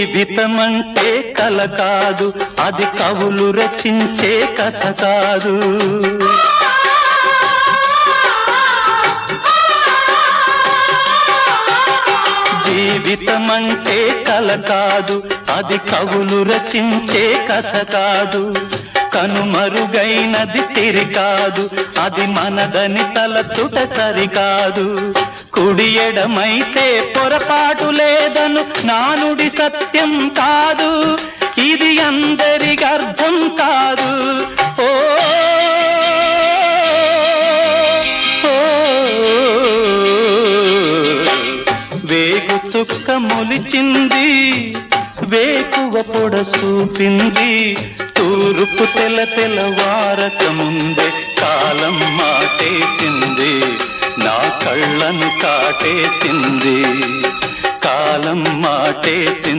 జీవితమంటే కల కాదు, అది కవులు రచించే కథ కాదు. జీవితమంటే కల కాదు, అది కవులు రచించే కథ కాదు. కనుమరుగైనది సిరి కాదు, అది మనదని తలచుట సరికాదు. కుడి ఎడమైతే పొరపాటు లేదను నానుడి సత్యం కాదు, ఇది అందరికి అర్థం కాదు. ఓ వేగు చుక్క మొలిచింది, వేకువ పొడ చూపింది, తూర్పు తెల్లవారక ముందే కాలం మాటేసింది, నా కళ్ళను కాటేసింది, కాలం మాటేసింది.